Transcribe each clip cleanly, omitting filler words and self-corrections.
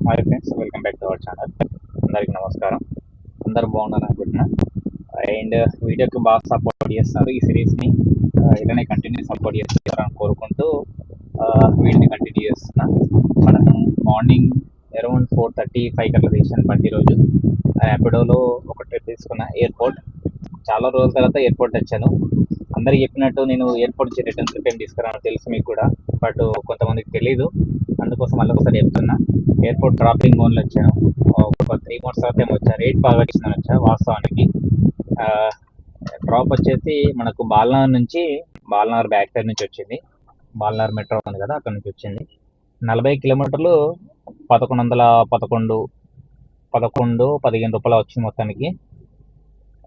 Hi friends, welcome back to our channel. అందరికీ నమస్కారం. అందరు బాగున్నారు అనుకుంటున్నా. అండ్ వీడియోకి బాగా సపోర్ట్ చేస్తారు. ఈ సిరీస్ని ఇలానే కంటిన్యూ సపోర్ట్ చేస్తారని కోరుకుంటూ వీడిని కంటిన్యూ చేస్తున్నా. మనం మార్నింగ్ అరౌండ్ 4:35 అట్లా తీసాను బండి రోజు. ర్యాపిడోలో ఒక ట్రిప్ తీసుకున్నా ఎయిర్పోర్ట్. చాలా రోజుల తర్వాత ఎయిర్పోర్ట్ వచ్చాను. అందరికి చెప్పినట్టు నేను ఎయిర్పోర్ట్ నుంచి రిటర్న్ ట్రిప్ ఏం తీసుకురాను తెలుసు మీకు కూడా, బట్ కొంతమందికి తెలీదు. అందుకోసం మళ్ళీ ఒకసారి చెప్తున్నా. ఎయిర్పోర్ట్ డ్రాపింగ్ ఓన్లో వచ్చాను. ఒక 3 months తర్వాత ఏమో వచ్చా. రేట్ బాగా వచ్చిందని వచ్చా వాస్తవానికి. డ్రాప్ వచ్చేసి మనకు బాల్నగర్ బ్యాక్ సైడ్ నుంచి వచ్చింది. బాల్నగర్ మెట్రో ఉంది కదా, అక్కడ నుంచి వచ్చింది. 40 కిలోమీటర్లు 1115 రూపాయలు వచ్చింది మొత్తానికి.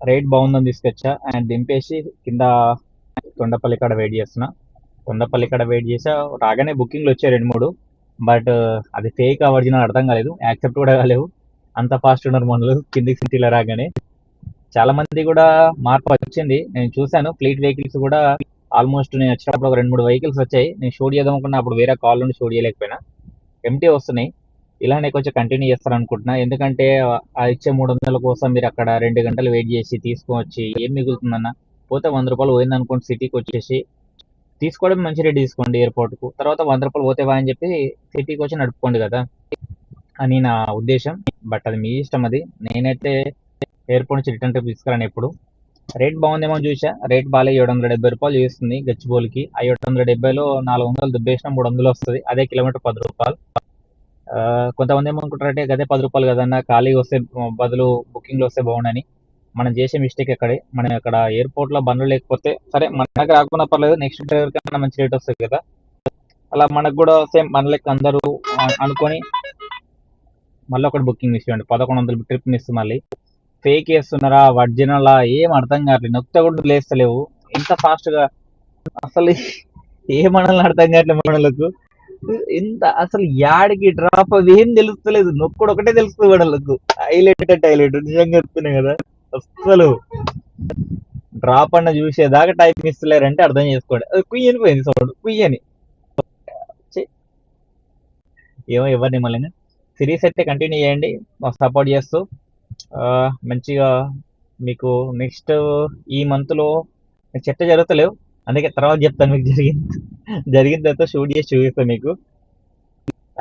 రేట్ బాగుందని తీసుకొచ్చా. అండ్ దింపేసి కింద తొండపల్లి కాడ వెయిట్ చేస్తున్నా. తొండపల్లి కాడ వెయిట్ చేసా. రాగానే బుకింగ్లు వచ్చాయి 2-3, బట్ అది ఫేక్ ఒరిజినల్ అర్థం కాలేదు. యాక్సెప్ట్ కూడా కాలేవు. అంత ఫాస్ట్ ఉన్నారు మనలు కిందికి సిటీలో రాగానే. చాలా మంది కూడా మార్పు వచ్చింది, నేను చూశాను. ఫ్లీట్ వెహికల్స్ కూడా ఆల్మోస్ట్ నేను వచ్చినప్పుడు ఒక 2-3 వెహికల్స్ వచ్చాయి. నేను షూట్ చేద్దాం అనుకున్నా, అప్పుడు వేరే కాల్ నుండి షూట్ చేయలేకపోయినా. ఎంటీ వస్తున్నాయి. ఇలానే కొంచెం కంటిన్యూ చేస్తారనుకుంటున్నా. ఎందుకంటే ఆ ఇచ్చే 300 కోసం మీరు అక్కడ 2 గంటలు వెయిట్ చేసి తీసుకొచ్చి ఏం మిగులుతుందన్న? పోతే 100 రూపాయలు పోయింది అనుకోండి, సిటీకి వచ్చేసి తీసుకోవడం మంచి రేట్ తీసుకోండి ఎయిర్పోర్ట్కు. తర్వాత 100 రూపాయలు పోతేవా అని చెప్పి సిటీకి వచ్చి నడుపుకోండి కదా అని నా ఉద్దేశం. బట్ అది మీ ఇష్టం. అది నేనైతే ఎయిర్పోర్ట్ నుంచి రిటర్న్ ట్రిప్ తీసుకురాను ఎప్పుడు. రేట్ బాగుందేమో చూసా. రేట్ బాగా 770 రూపాయలు చేస్తుంది గచ్చిబౌలికి. ఆ 770లో 400 దుబ్బేసిన 300 వస్తుంది. అదే కిలోమీటర్ 10 రూపాయలు. కొంతమంది ఏమనుకుంటారంటే గదే 10 రూపాయలు కదన్న, ఖాళీగా వస్తే బదులు బుకింగ్లో వస్తే బాగుండని. మనం చేసే మిస్టేక్ ఎక్కడే. మనం అక్కడ ఎయిర్పోర్ట్లో బండ్లు లేకపోతే సరే, మనకు రాకుండా పర్లేదు, నెక్స్ట్ డ్రైవర్ కన్నా మంచి రేట్ వస్తుంది కదా. అలా మనకు కూడా సేమ్ మన లెక్క అందరూ అనుకొని మళ్ళీ ఒకటి బుకింగ్ ఇవ్వండి. 1100 ట్రిప్ మిస్. మళ్ళీ ఫేక్ చేస్తున్నారా ఒరిజినలా ఏం అర్థం కావట్లేదు. నొక్కితే కూడా లేస్తలేవు ఇంత ఫాస్ట్గా. అసలు ఏ మనల్ని అర్థం కావట్లేదు మనలకు. ఇంత అసలు యాడికి డ్రాప్ అది ఏం తెలుస్తలేదు. నొక్కుడు ఒకటే తెలుస్తుంది మనలకు. హైలైట్ అంటే హైలైట్ నిజంగా చెప్తున్నాయి కదా. అసలు డ్రాప్ అన్న చూసేదాకా టైం ఇస్తలేరంటే అర్థం చేసుకోండి. అది కుయ్యని పోయింది సౌండ్, కుయ్యని. ఏమో ఎవరిని మళ్ళీ. సిరీస్ అయితే కంటిన్యూ చేయండి, సపోర్ట్ చేస్తూ. మంచిగా మీకు నెక్స్ట్ ఈ మంత్లో చెట్ట జరుగుతలేవు, అందుకే తర్వాత చెప్తాను మీకు. జరిగిన తర్వాత షూట్ చేసి చూపిస్తాను మీకు.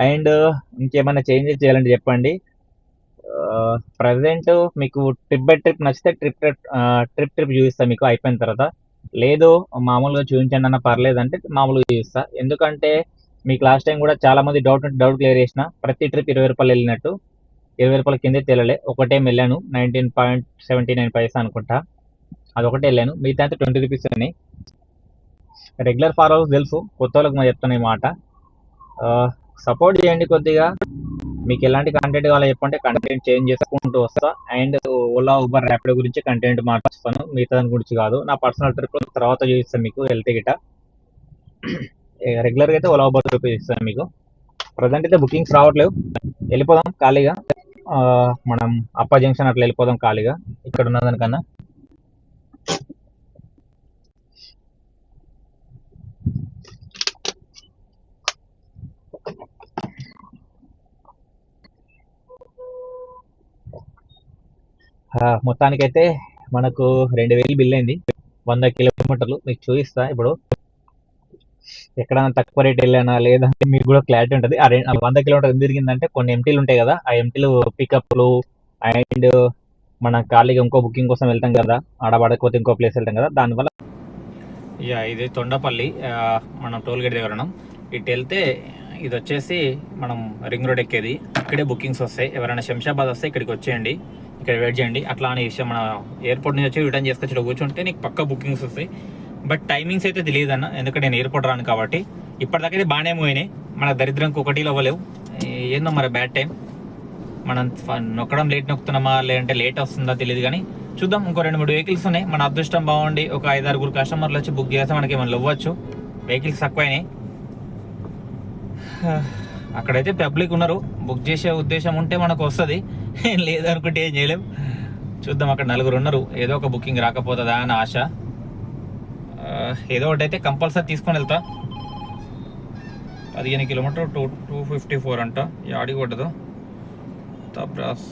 అండ్ ఇంకేమైనా చేంజెస్ చేయాలంటే చెప్పండి. ప్రజెంట్ మీకు ట్రిప్ బై ట్రిప్ నచ్చితే ట్రిప్ చూపిస్తాను మీకు అయిపోయిన తర్వాత. లేదు మామూలుగా చూపించండి అన్న పర్లేదు అంటే మామూలుగా చూపిస్తా. ఎందుకంటే మీకు లాస్ట్ టైం కూడా చాలా మంది డౌట్ క్లియర్ చేసిన. ప్రతి ట్రిప్ 20 రూపాయలు వెళ్ళినట్టు 20 రూపాయల కిందే తెలలే. ఒకటే వెళ్ళాను 19.79 పైసా అనుకుంటా, అదొకటే వెళ్ళాను. మిగతా అయితే 20 రూపీస్ ఉన్నాయి. రెగ్యులర్ ఫాలోవర్స్ తెలుసు, కొత్త వాళ్ళకి మనం చెప్తాను ఈ మాట. సపోర్ట్ చేయండి కొద్దిగా. మీకు ఎలాంటి కంటెంట్ కావాలో చెప్పంటే కంటెంట్ చేంజ్ చేసుకుంటూ వస్తా. అండ్ ఓలా, ఊబర్, ర్యాపిడో గురించి కంటెంట్ మార్చుతాను, మిగతా దాని గురించి కాదు. నా పర్సనల్ ట్రిప్ తర్వాత చూపిస్తాను మీకు హెల్త్ గిట. రెగ్యులర్గా అయితే ఓలా, ఊబర్ చూపిస్తాను మీకు. ప్రజెంట్ అయితే బుకింగ్స్ రావట్లేవు. వెళ్ళిపోదాం ఖాళీగా. మనం అప్ప జంక్షన్ అట్లా వెళ్ళిపోదాం ఖాళీగా ఇక్కడ ఉన్నదానికన్నా. మొత్తానికైతే మనకు 2000 బిల్ అయింది. 100 కిలోమీటర్లు మీకు చూపిస్తా ఇప్పుడు. ఎక్కడైనా తక్కువ రేట్ వెళ్ళానా లేదా మీకు కూడా క్లారిటీ ఉంటుంది. 100 కిలోమీటర్లు ఎందుకు తిరిగిందంటే కొన్ని ఎంటీలు ఉంటాయి కదా, ఆ ఎంటీలు పికప్లు అండ్ మన ఖాళీగా ఇంకో బుకింగ్ కోసం వెళ్తాం కదా, ఆడబడకపోతే ఇంకో ప్లేస్ వెళ్తాం కదా, దానివల్ల. ఇది తొండపల్లి, మనం టోల్ గేట్ దగ్గర ఉన్నాం. ఇటు వెళ్తే ఇది వచ్చేసి మనం రింగ్ రోడ్ ఎక్కేది. ఇక్కడే బుకింగ్స్ వస్తాయి. ఎవరైనా శంషాబాద్ వస్తే ఇక్కడికి వచ్చేయండి, ఇక్కడ వెయిట్ చేయండి. అట్లా అనే విషయం, మన ఎయిర్పోర్ట్ నుంచి వచ్చి రిటర్న్ చేసుకొచ్చి కూర్చుంటే నీకు పక్క బుకింగ్స్ వస్తాయి. బట్ టైమింగ్స్ అయితే తెలియదు అన్న, ఎందుకంటే నేను ఎయిర్పోర్ట్ రాను కాబట్టి. ఇప్పటిదాకైతే బాగానే పోయినాయి. మన దరిద్రంకి ఒకటిలో అవ్వలేవు. ఏందో మరి బ్యాడ్ టైం. మనం నొక్కడం లేట్ నొక్కుతున్నామా లేదంటే లేట్ వస్తుందా తెలియదు, కానీ చూద్దాం. ఇంకో 2-3 వెహికల్స్ ఉన్నాయి. మన అదృష్టం బాగుండి ఒక 5-6 కస్టమర్లు వచ్చి బుక్ చేస్తే మనకి ఏమైనా ఇవ్వచ్చు. వెహికల్స్ తక్కువైనాయి. అక్కడైతే పబ్లిక్ ఉన్నారు. బుక్ చేసే ఉద్దేశం ఉంటే మనకు వస్తుంది, లేదనుకుంటే ఏం చేయలేం. చూద్దాం. అక్కడ 4 ఉన్నారు. ఏదో ఒక బుకింగ్ రాకపోతుందా అని ఆశ. ఏదో ఒకటి అయితే కంపల్సరీ తీసుకొని వెళ్తా. 15 కిలోమీటర్ 254 అంట. యాడికి పడ్డదు. బ్రాస్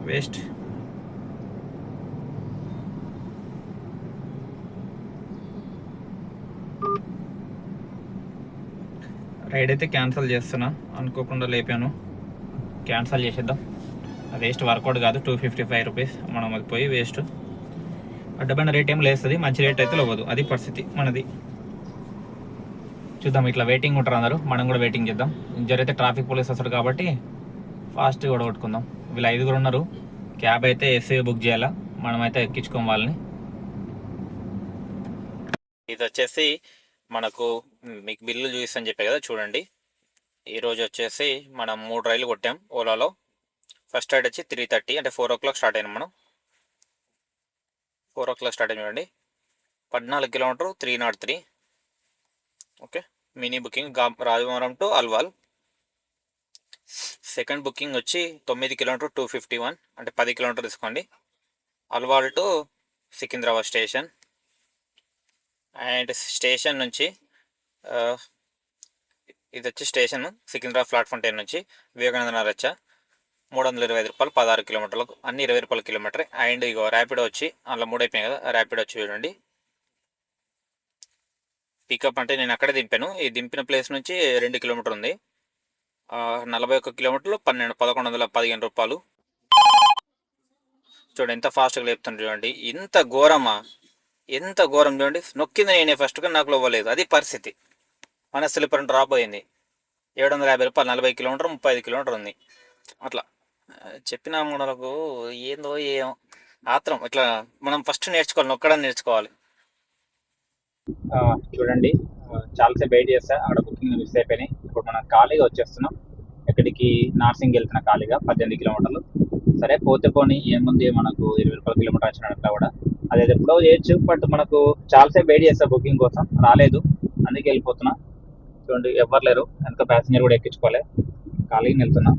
వేస్ట్. రైడ్ అయితే క్యాన్సిల్ చేస్తున్నా, అనుకోకుండా లేపాను, క్యాన్సిల్ చేసేద్దాం. వేస్ట్ వర్కౌట్ కాదు, 255 రూపీస్ మనం అది పోయి వేస్ట్. అడ్డమైన రేట్ ఏం లేస్తుంది, మంచి రేట్ అయితే లేవదు, అది పరిస్థితి మనది. చూద్దాం, ఇట్లా వెయిటింగ్ ఉంటారు అందరూ, మనం కూడా వెయిటింగ్ చేద్దాం. జరిగితే ట్రాఫిక్ పోలీస్ వస్తాడు కాబట్టి ఫాస్ట్గా కూడా కొట్టుకుందాం. వీళ్ళు 5 ఉన్నారు, క్యాబ్ అయితే ఎస్సీ బుక్ చేయాలా, మనమైతే ఎక్కించుకోం వాళ్ళని. ఇది వచ్చేసి మనకు మీకు బిల్లు చూపిస్తాను చెప్పే కదా, చూడండి. ఈరోజు వచ్చేసి మనం 3 రైళ్ళు కొట్టాం ఓలాలో. ఫస్ట్ రైడ్ వచ్చి 3:30 అంటే 4 o'clock స్టార్ట్ అయినాం మనం. 4 o'clock స్టార్ట్ అయిన చూడండి, 14 kilometre 303. Okay, mini booking Rajamouli to Alwal. Second booking వచ్చి 9 కిలోమీటర్ 251 అంటే 10 కిలోమీటర్ తీసుకోండి, Alwal to Secunderabad station. And station నుంచి ఇది వచ్చి స్టేషన్ సికింద్రాబాద్ ప్లాట్ఫామ్ 10 నుంచి వివేకానంద నగర్ వచ్చా 325 రూపాయలు 16 కిలోమీటర్లకు, అన్ని 20 రూపాయల కిలోమీటర్. అండ్ ఇగో ర్యాపిడో వచ్చి అందులో 3 అయిపోయాయి కదా, ర్యాపిడో వచ్చి చూడండి. పికప్ అంటే నేను అక్కడే దింపాను, ఈ దింపిన ప్లేస్ నుంచి 2 కిలోమీటర్ ఉంది, 41 కిలోమీటర్లు 1115 రూపాయలు. చూడండి ఎంత ఫాస్ట్గా లేపుతాను చూడండి, ఇంత ఘోరమా, ఎంత ఘోరం చూడండి. నొక్కింది నేనే ఫస్ట్గా, నాకు ఇవ్వలేదు, అది పరిస్థితి. మన స్లిప్పర్ డ్రాప్ అయింది, 750 రూపాయలు, 40 కిలోమీటర్ 35 కిలోమీటర్ ఉంది. అట్లా చెప్పిన మనకు ఏందో ఏం ఆత్రం, ఇట్లా మనం ఫస్ట్ నేర్చుకోవాలి, నొక్కడం నేర్చుకోవాలి. చూడండి, చాలాసేపు వెయిట్ చేస్తా, అక్కడ బుకింగ్ మిస్ అయిపోయినాయి. ఇప్పుడు మనం ఖాళీగా వచ్చేస్తున్నాం, ఎక్కడికి నార్సింగ్ వెళ్తున్నా ఖాళీగా 18 కిలోమీటర్లు. సరే పోతే పోనీ, ఏముంది మనకు 20 రూపాయల కిలోమీటర్ వచ్చినట్లా కూడా, అదే ఎప్పుడో చేయొచ్చు. బట్ మనకు చాలాసేపు వెయిట్ చేస్తా బుకింగ్ కోసం, రాలేదు, అందుకే వెళ్ళిపోతున్నా. చూడండి ఎవరు లేరు, ఎంత ప్యాసింజర్ కూడా ఎక్కించుకోలే, ఖాళీగా వెళ్తున్నా.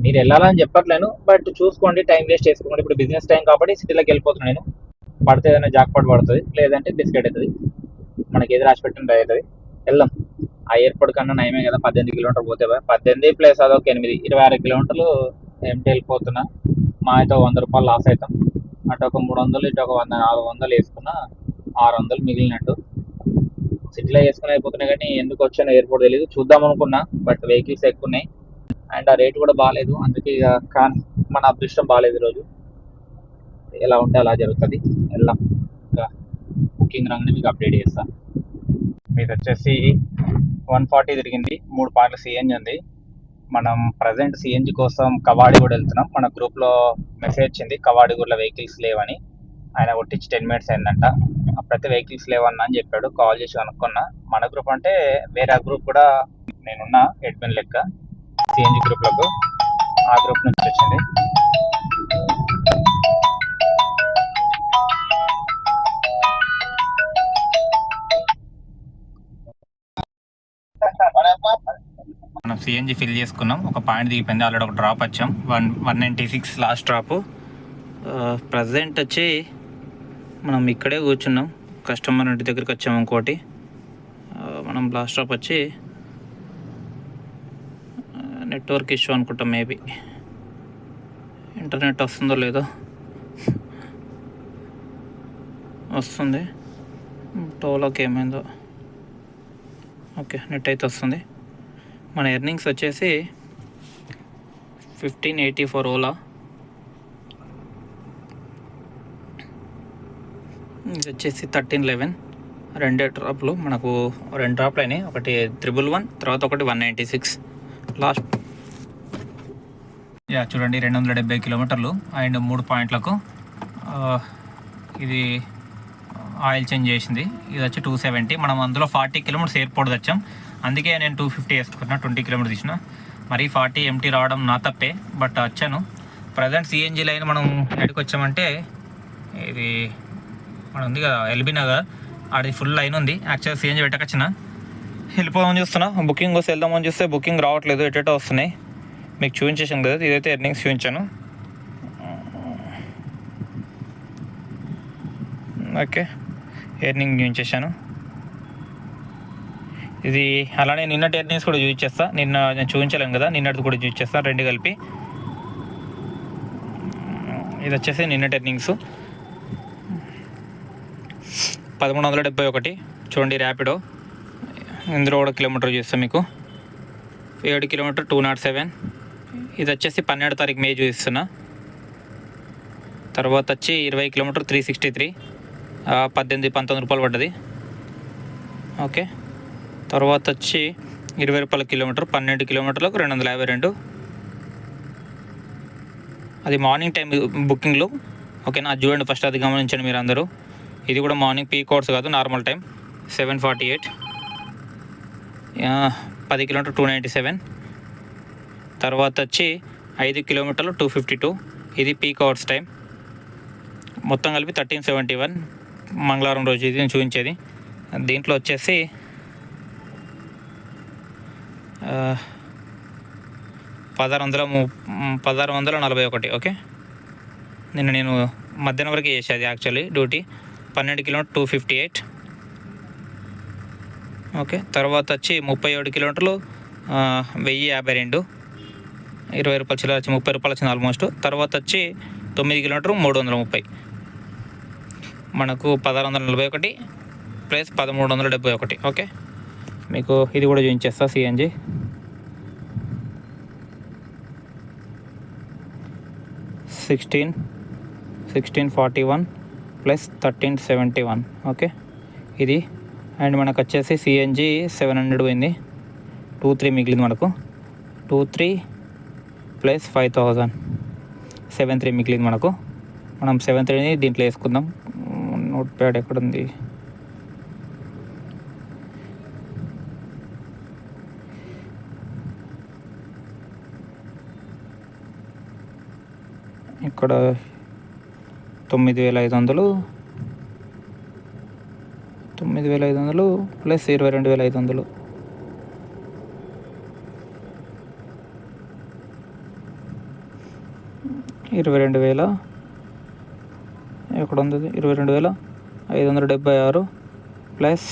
మీరు వెళ్ళాలని చెప్పట్లేను, బట్ చూసుకోండి, టైం వేస్ట్ చేసుకోండి. ఇప్పుడు బిజినెస్ టైం కాబట్టి సిటీలోకి వెళ్ళిపోతున్నాను నేను. పడితే ఏదైనా జాక్పాట్ పడుతుంది, లేదంటే బిస్కెట్ అవుతుంది, మనకి ఏది రాసి పెట్టిన అవుతుంది. వెళ్దాం, ఆ ఎయిర్పోర్ట్ కన్నా నయమే కదా, 18 కిలోమీటర్ పోతే 18 ప్లస్ అదొక 8, 26 కిలోమీటర్లు ఎంటీ వెళ్ళిపోతున్నా. మా అయితే 100 రూపాయలు లాస్ అవుతాం, అటు ఒక 300, ఇటు ఒక 100, 400 వేసుకున్నా 600 మిగిలినట్టు. సిటీలో వేసుకుని అయిపోతున్నాయి, కానీ ఎందుకు వచ్చానో ఎయిర్పోర్ట్ తెలియదు. చూద్దాం అనుకున్నా, బట్ వెహికల్స్ ఎక్కువ ఉన్నాయి అండ్ ఆ రేట్ కూడా బాగాలేదు, అందుకే ఇక కానీ మన అదృష్టం బాగాలేదు ఈరోజు. ఎలా ఉంటే అలా జరుగుతుంది, వెళ్దాం. ఇంకా బుకింగ్ రాగానే మీకు అప్డేట్ చేస్తాను. ఇది వచ్చేసి 140 తిరిగింది, 3 పార్లు సిఎన్జి ఉంది. మనం ప్రజెంట్ సిఎన్జి కోసం కవాడిగూడ వెళ్తున్నాం. మన గ్రూప్లో మెసేజ్ వచ్చింది కవాడిగూడలో వెహికల్స్ లేవని, ఆయన కొట్టించి 10 minutes అయిందంట. అప్పుడైతే వెహికల్స్ లేవన్నా అని చెప్పాడు, కాల్ చేసి కనుక్కున్నా. మన గ్రూప్ అంటే వేరే గ్రూప్ కూడా నేనున్నా, అడ్మిన్ లెక్క సిఎన్జి గ్రూప్లకు, ఆ గ్రూప్ నుంచి వచ్చింది. మనం సిఎన్జి ఫిల్ చేసుకున్నాం, ఒక పాయింట్ దిగిపోయింది, ఆల్రెడీ ఒక డ్రాప్ వచ్చాం, 196 లాస్ట్ డ్రాప్. ప్రజెంట్ వచ్చి మనం ఇక్కడే కూర్చున్నాం, కస్టమర్ ఇంటి దగ్గరికి వచ్చాము. ఇంకోటి మనం లాస్ట్ డ్రాప్ వచ్చి నెట్వర్క్ ఇష్యూ అనుకుంటాం, మేబీ ఇంటర్నెట్ వస్తుందో లేదో, వస్తుంది. టోలోకి ఏమైందో, ఓకే నెట్ అయితే వస్తుంది. మన ఎర్నింగ్స్ వచ్చేసి 1584 ఓలా, ఇది వచ్చేసి 1311. 2 డ్రాప్లు మనకు, 2 డ్రాప్లు అయినాయి, ఒకటి 111, తర్వాత ఒకటి 196 లాస్ట్. చూడండి 270 కిలోమీటర్లు అండ్ 3 పాయింట్లకు. ఇది ఆయిల్ చేంజ్ చేసింది, ఇది వచ్చి 270. మనం అందులో 40 కిలోమీటర్స్ ఎయిర్పోర్ట్ వచ్చాం, అందుకే నేను 250 వేసుకున్నా, 20 కిలోమీటర్స్ తీసిన. మరి 40 ఎంటీ రావడం నా తప్పే, బట్ వచ్చాను. ప్రజెంట్ సిఎన్జి లైన్ మనం ఎక్కడికి వచ్చామంటే, ఇది మన ఉంది కదా ఎల్బీ నగర్, అది ఫుల్ లైన్ ఉంది. యాక్చువల్గా సిఎన్జి పెట్టకొచ్చిన, వెళ్ళిపోదామని చూస్తున్నా, బుకింగ్ వస్తే వెళ్దామని చూస్తే బుకింగ్ రావట్లేదు, ఎటో వస్తున్నాయి. మీకు చూపించేసాను కదా, ఇదైతే ఎర్నింగ్స్ చూపించాను. ఓకే, ఎర్నింగ్ చూపించేసాను. ఇది అలానే నిన్నటి ఎర్నింగ్స్ కూడా యూజ్ చేస్తా. నిన్న నేను చూపించలేను కదా, నిన్నటిది కూడా యూజ్ చేస్తాను, రెండు కలిపి. ఇది వచ్చేసి నిన్నటి ఎర్నింగ్స్ 1371. చూడండి ర్యాపిడో, ఇందులో కూడా కిలోమీటర్ చూస్తాను మీకు. 7 కిలోమీటర్ 207. ఇది వచ్చేసి 12వ తారీఖు మే చూపిస్తున్నా. తర్వాత వచ్చి 20 కిలోమీటర్ 363, 19 రూపాయలు పడ్డది. ఓకే. తర్వాత వచ్చి 20 రూపాయల కిలోమీటర్, 12 కిలోమీటర్లకు 252. అది మార్నింగ్ టైం బుకింగ్లో. ఓకేనా, అది చూడండి ఫస్ట్, అది గమనించండి మీరు అందరూ. ఇది కూడా మార్నింగ్ పీక్ అవర్స్ కాదు, నార్మల్ టైం 7:48. 10 కిలోమీటర్ 297. తర్వాత వచ్చి 5 కిలోమీటర్లు 252. ఇది పీక్ అవర్స్ టైం. మొత్తం కలిపి 1371 మంగళవారం రోజు ఇది నేను చూపించేది. దీంట్లో వచ్చేసి 1641. ఓకే, నిన్న నేను మధ్యాహ్నం వరకు చేసేది యాక్చువల్లీ డ్యూటీ. 12 కిలోమీటర్ 258. ఓకే. తర్వాత వచ్చి 37 కిలోమీటర్లు 1052, 20 రూపాయలు చిల్లర వచ్చి 30 రూపాయలు వచ్చింది ఆల్మోస్ట్. తర్వాత వచ్చి 9 కిలోమీటర్ 330, మనకు 1641 ప్లస్ 1371. ఓకే, మీకు ఇది కూడా చూపించేస్తా. CNG 1641 plus 1371. ఓకే, ఇది. అండ్ మనకు వచ్చేసి సిఎన్జి 700 పోయింది, 23 మిగిలింది మనకు. 23 ప్లస్ 5000, 73 మిగిలింది మనకు. మనం 73ని దీంట్లో వేసుకుందాం. నోట్ ప్యాడ్ ఎక్కడుంది? ఇక్కడ 9500 ప్లస్ 22,500. ఎక్కడ ఉంది? 22,576 ప్లస్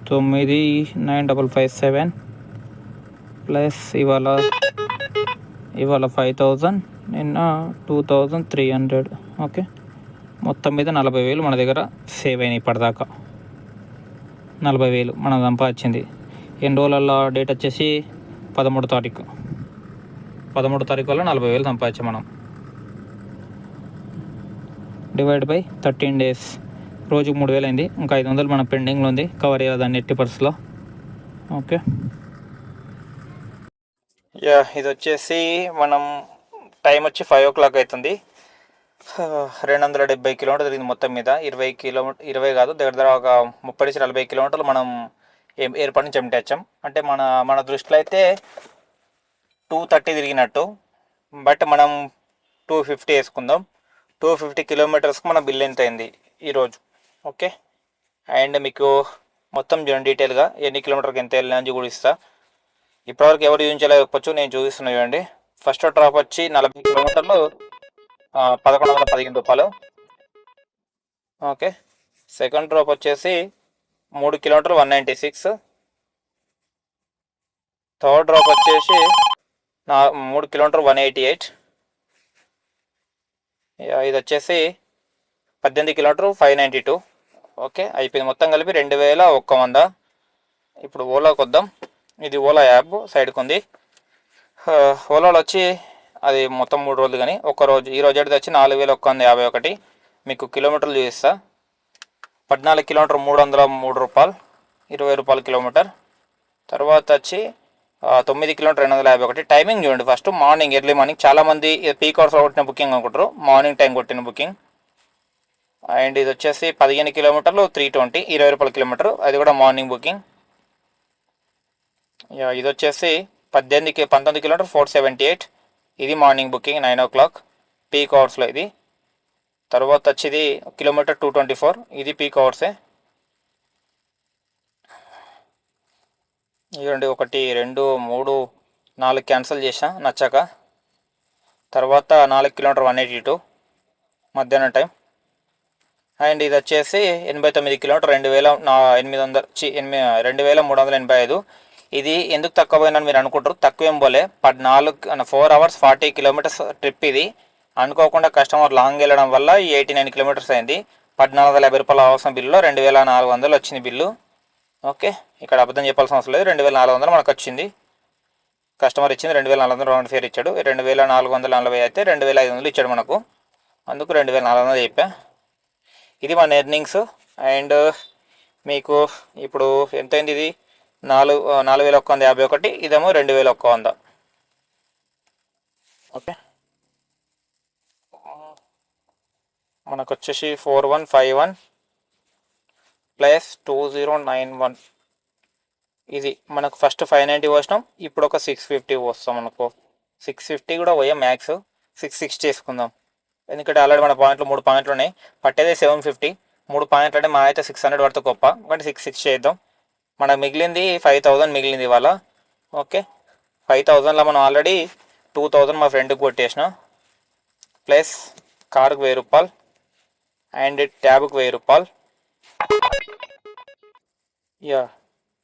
9,9557 ప్లస్ ఇవాళ 5,000, నిన్న 2,300. ఓకే, మొత్తం మీద 40,000 మన దగ్గర సేవ్ అయినాయి ఇప్పటిదాకా. 40,000 మనం సంపాదించింది. ఎన్ని రోజులలో డేట్ వచ్చేసి 13వ తారీఖు. 13వ తారీఖు వల్ల 40,000 సంపాదించాం మనం. డివైడ్ బై 13 డేస్, రోజుకు 3,000 అయింది. ఇంకా 500 మన పెండింగ్లో ఉంది, కవర్ చేయాలి దాన్ని ఎట్టి పరిస్థితిలో. ఓకే, ఇది వచ్చేసి మనం టైం వచ్చి 5 o'clock అవుతుంది. 270 కిలోమీటర్లు తిరిగింది మొత్తం మీద. 20 కాదు, దగ్గర ఒక 30-40 కిలోమీటర్లు మనం ఎయిర్పోర్ట్ నుంచి వచ్చాం. అంటే మన దృష్టిలో అయితే 230 తిరిగినట్టు, బట్ మనం 250 వేసుకుందాం. 250 కిలోమీటర్స్కి మన బిల్ ఎంత అయింది ఈరోజు. ఓకే, అండ్ మీకు మొత్తం చూడండి డీటెయిల్గా ఎన్ని కిలోమీటర్కి ఎంత వెళ్ళినా కూడా ఇస్తా. ఇప్పటివరకు ఎవరు చూపించలేకపోవచ్చు, నేను చూపిస్తున్నా చూడండి. ఫస్ట్ డ్రాప్ వచ్చి 40 కిలోమీటర్లు 1,115 రూపాయలు. ఓకే, సెకండ్ డ్రాప్ వచ్చేసి 3 కిలోమీటర్లు 196. థర్డ్ డ్రాప్ వచ్చేసి 3 కిలోమీటర్ 188. ఇది వచ్చేసి 18 కిలోమీటర్ 592. ఓకే, అయిపోయింది. మొత్తం కలిపి 2,100. ఇప్పుడు ఓలాకి వద్దాం. ఇది ఓలా యాప్ సైడ్కి ఉంది. ఓలాలో వచ్చి అది మొత్తం 3 రోజులు, కానీ ఒక్కరోజు ఈ రోజు అయితే వచ్చి 4,151. మీకు కిలోమీటర్లు చూపిస్తా. 14 కిలోమీటర్ 303 రూపాయలు, 20 రూపాయల కిలోమీటర్. తర్వాత వచ్చి 9 కిలోమీటర్ 251. టైమింగ్ చూడండి ఫస్ట్, మార్నింగ్, ఎర్లీ మార్నింగ్. చాలామంది పీక్ అవర్స్లో కొట్టిన బుకింగ్ అనుకుంటారు, మార్నింగ్ టైం కొట్టిన బుకింగ్. అండ్ ఇది వచ్చేసి 15 కిలోమీటర్లు 320, 20 రూపాయల కిలోమీటర్. అది కూడా మార్నింగ్ బుకింగ్. ఇది వచ్చేసి 19 కిలోమీటర్ 478. ఇది మార్నింగ్ బుకింగ్, 9 o'clock పీక్ అవర్స్లో ఇది. తర్వాత వచ్చి ఇది కిలోమీటర్ 224. ఇది పీక్ అవర్సే. ఇవ్వండి 1, 2, 3, 4 క్యాన్సిల్ చేసా నచ్చాక. తర్వాత 4 కిలోమీటర్ 182 మధ్యాహ్నం టైం. అండ్ ఇది వచ్చేసి 89 కిలోమీటర్ 2385. ఇది ఎందుకు తక్కువ పోయిందని మీరు అనుకుంటారు, తక్కువేం పోలే. 4 అవర్స్ 40 కిలోమీటర్స్ ట్రిప్ ఇది. అనుకోకుండా కస్టమర్ లాంగ్ వెళ్ళడం వల్ల ఈ 89 కిలోమీటర్స్ అయింది. 1450 రూపాయల అవసరం బిల్లులో 2400 వచ్చింది బిల్లు. ఓకే, ఇక్కడ అబద్ధం చెప్పాల్సిన అవసరం లేదు, 2400 మనకు వచ్చింది. కస్టమర్ ఇచ్చింది 2400 రౌండ్ ఫేర్ ఇచ్చాడు. 2440 అయితే 2500 ఇచ్చాడు మనకు, అందుకు 2400 చెప్పా. ఇది మన ఎర్నింగ్స్. అండ్ మీకు ఇప్పుడు ఎంతైంది, ఇది 4151, ఇదేమో 2100. ఓకే, మనకు వచ్చేసి 4151 ప్లస్ 2091. ఇది మనకు ఫస్ట్ 590 పోసినాం, ఇప్పుడు ఒక 650 పోస్తాం. మనకు 650 కూడా పోయా, మ్యాక్స్ 660 వేసుకుందాం. ఎందుకంటే ఆల్రెడీ మన పాయింట్లు 3 పాయింట్లు ఉన్నాయి, పట్టేదే 750. 3 పాయింట్లు అంటే మా అయితే 600 పడితే గొప్ప, కాబట్టి 660 చేద్దాం. మనకు మిగిలింది 5000 మిగిలింది ఇవాళ. ఓకే, 5000లో మనం ఆల్రెడీ 2000 మా ఫ్రెండ్కి కొట్టేసిన, ప్లస్ కారుకు 1000 రూపాయలు అండ్ ట్యాబ్కి 1000 రూపాయలు. యా,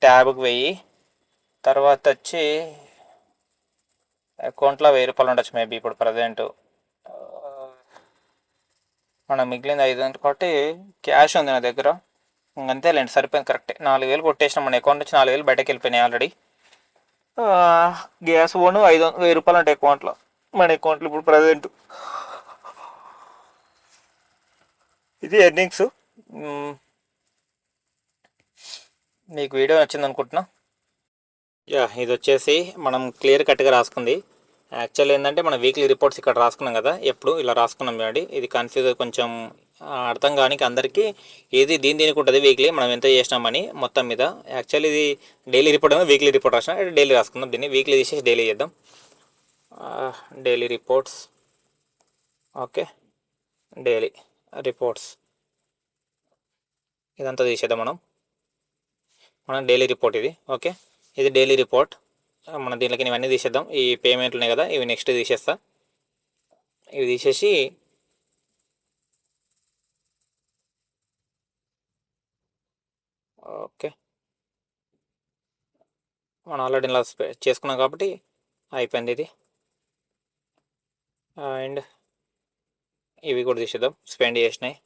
ట్యాబ్కి 1000. తర్వాత వచ్చి అకౌంట్లో 1000 రూపాయలు ఉండొచ్చు మేబీ ఇప్పుడు ప్రజెంట్. మనం మిగిలింది 500 కాబట్టి క్యాష్ ఉంది నా దగ్గర, అంతేలేండి, సరిపోయింది, కరెక్టే. 4000 కొట్టేసినాం మన అకౌంట్ నుంచి, 4000 బయటకు వెళ్ళిపోయినాయి ఆల్రెడీ. గ్యాస్ ఓను 1000 రూపాయలు అంటే అకౌంట్లో, మన అకౌంట్లో ఇప్పుడు ప్రజెంట్. ఇది ఎర్నింగ్స్. మీకు వీడియో నచ్చింది అనుకుంటున్నా. యా, ఇది వచ్చేసి మనం క్లియర్ కట్గా రాసుకుంది. యాక్చువల్ ఏంటంటే మనం వీక్లీ రిపోర్ట్స్ ఇక్కడ రాసుకున్నాం కదా, ఎప్పుడు ఇలా రాసుకున్నాం చూడండి. ఇది కన్ఫ్యూజ్ కొంచెం అర్థం కానీ అందరికీ, ఏది దీనికి ఉంటుంది వీక్లీ మనం ఎంత చేసినామని మొత్తం మీద. యాక్చువల్లీ ఇది డైలీ రిపోర్ట్ ఏమో వీక్లీ రిపోర్ట్ రాసిన, డైలీ రాసుకుందాం. దీన్ని వీక్లీ తీసేసి డైలీ చేద్దాం. Daily reports. Okay, daily reports ఇదంతా తీసేద్దాం మనం డైలీ రిపోర్ట్ ఇది. ఓకే, ఇది డైలీ రిపోర్ట్. మనం దీంట్లోకి ఇవన్నీ తీసేద్దాం. ఈ పేమెంట్లు ఉన్నాయి కదా, ఇవి నెక్స్ట్ తీసేస్తా. ఇవి తీసేసి ఓకే, మనం ఆల్రెడీ ఇలా చేసుకున్నాం కాబట్టి అయిపోయింది ఇది. అండ్ ఇవి కూడా తీసేద్దాం, స్పెండ్ చేసినాయి.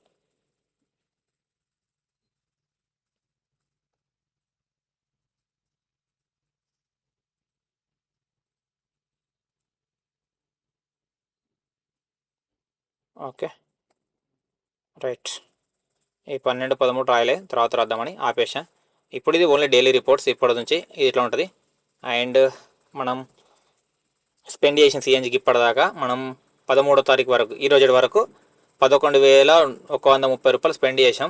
Okay, right. ఈ 12, 13 రాయలే, తర్వాత రాద్దామని ఆపేసా. ఇప్పుడు ఇది ఓన్లీ డైలీ రిపోర్ట్స్ ఇప్పటి నుంచి. ఇది ఇట్లా ఉంటుంది. అండ్ మనం స్పెండ్ చేసిన సిఎన్జికి ఇప్పటిదాకా మనం 13వ తారీఖు వరకు, ఈ రోజు వరకు 11,130 రూపాయలు స్పెండ్ చేసాం.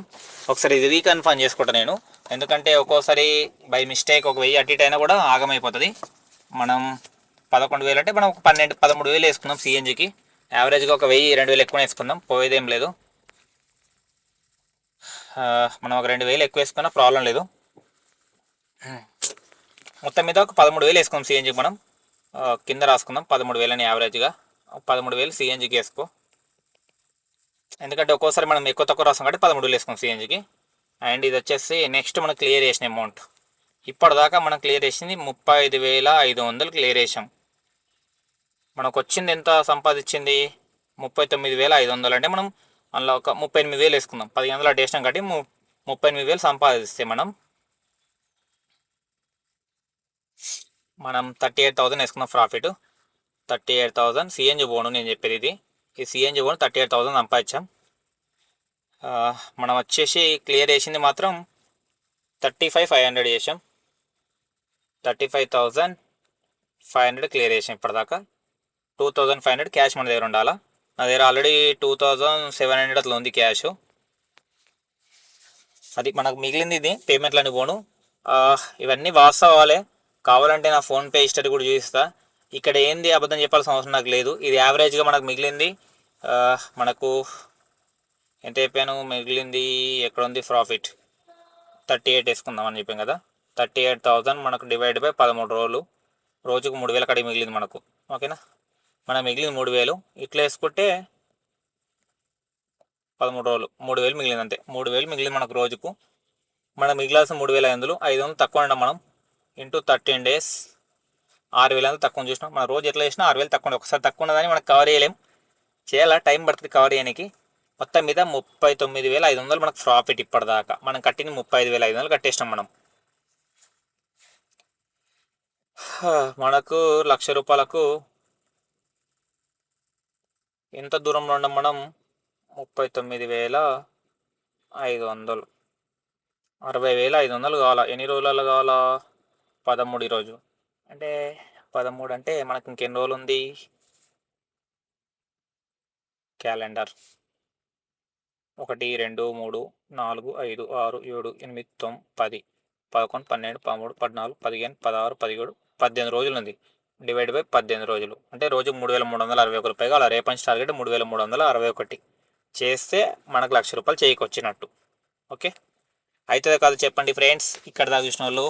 ఒకసారి ఇది రీకన్ఫర్మ్ చేసుకుంటాను నేను, ఎందుకంటే ఒక్కోసారి బై మిస్టేక్ ఒక 1000 అటు ఇటు అయినా కూడా ఆగమైపోతుంది. మనం 11,000 అంటే మనం ఒక 13,000 వేసుకుందాం సిఎన్జికి. యావరేజ్గా ఒక 1000-2000 ఎక్కువ వేసుకుందాం, పోయేదేం లేదు. మనం ఒక 2000 ఎక్కువ వేసుకున్నా ప్రాబ్లం లేదు. మొత్తం మీద ఒక 13,000 వేసుకుందాం సిఎన్జికి. మనం కింద రాసుకుందాం 13,000 అని, యావరేజ్గా 13,000 సిఎన్జికి వేసుకో. ఎందుకంటే ఒక్కోసారి మనం ఎక్కువ తక్కువ రాస్తాం కాబట్టి 13,000 వేసుకుందాం సిఎన్జికి. అండ్ ఇది వచ్చేసి నెక్స్ట్ మనం క్లియర్ చేసిన అమౌంట్. ఇప్పటిదాకా మనం క్లియర్ చేసింది 35,500 క్లియర్ చేసాం. మనకు వచ్చింది ఎంత సంపాదించింది, 39,500. అంటే మనం అందులో ఒక 38,000 వేసుకుందాం. 1500 అటు వేసినాం కాబట్టి 38,000 సంపాదిస్తే మనం 38,000 వేసుకున్నాం ప్రాఫిట్. 38,000 సిఎన్జి పోను నేను చెప్పేది ఇది. ఈ సిఎన్జి పోను 38,000 సంపాదించాం. మనం వచ్చేసి క్లియర్ చేసింది మాత్రం 35,500 చేసాం. 35,500 క్లియర్ చేసాం ఇప్పటిదాకా. 2,500 క్యాష్ మన దగ్గర ఉండాలా. నా దగ్గర ఆల్రెడీ 2,700 అట్లా ఉంది క్యాష్. అది మనకు మిగిలింది ఇది పేమెంట్లని పోను. ఇవన్నీ వాస్తవాలే, కావాలంటే నా ఫోన్పే హిస్టరీ కూడా చూపిస్తా. ఇక్కడ ఏంది అబద్ధం చెప్పాల్సిన అవసరం నాకు లేదు. ఇది యావరేజ్గా మనకు మిగిలింది. మనకు ఎంత చెప్పాను, మిగిలింది ఎక్కడ ఉంది ప్రాఫిట్, 38 వేసుకుందాం అని చెప్పాం కదా. 38,000 మనకు డివైడ్ బై 13 రోజులు, రోజుకు 3,000 కడిగి మిగిలింది మనకు. ఓకేనా, మనం మిగిలింది 3,000. ఇట్లా వేసుకుంటే 13 రోజులు 3000 మిగిలింది అంతే. 3000 మిగిలింది మనకు రోజుకు. మనం మిగిలాల్సిన 3500, 500 తక్కువ ఉంటాం మనం. ఇంటూ 13 days 6000 తక్కువ చూసినాం. మన రోజు ఎట్లా చేసినా 6000 తక్కువ. ఒకసారి తక్కువ ఉన్నదని మనకు కవర్ చేయలేం, చేయాలా, టైం పడుతుంది కవర్ చేయడానికి. మొత్తం మీద 39,500 మనకు ప్రాఫిట్ ఇప్పటిదాకా. మనం కట్టింది 35,500 కట్టేసినాం మనం. మనకు 1,00,000 రూపాయలకు ఎంత దూరంలో ఉన్నాం మనం? 39,500, 60,500 కావాలా? ఎన్ని రోజులలో కావాలా? 13 రోజు అంటే 13 అంటే మనకి ఇంకెన్ని రోజులు ఉంది? క్యాలెండర్ 1 2 3 4 5 6 7 8 9 10 11 12 13 14 15 16 17 18 రోజులు ఉంది. డివైడ్ బై 18 రోజులు అంటే రోజుకు 3,361 రూపాయలు కావాలి. రేపంచి టార్గెట్ 3,361 చేస్తే మనకు 1,00,000 రూపాయలు చేయకొచ్చినట్టు. ఓకే, అవుతుందో కాదు చెప్పండి ఫ్రెండ్స్. ఇక్కడ దాకా చూసిన వాళ్ళు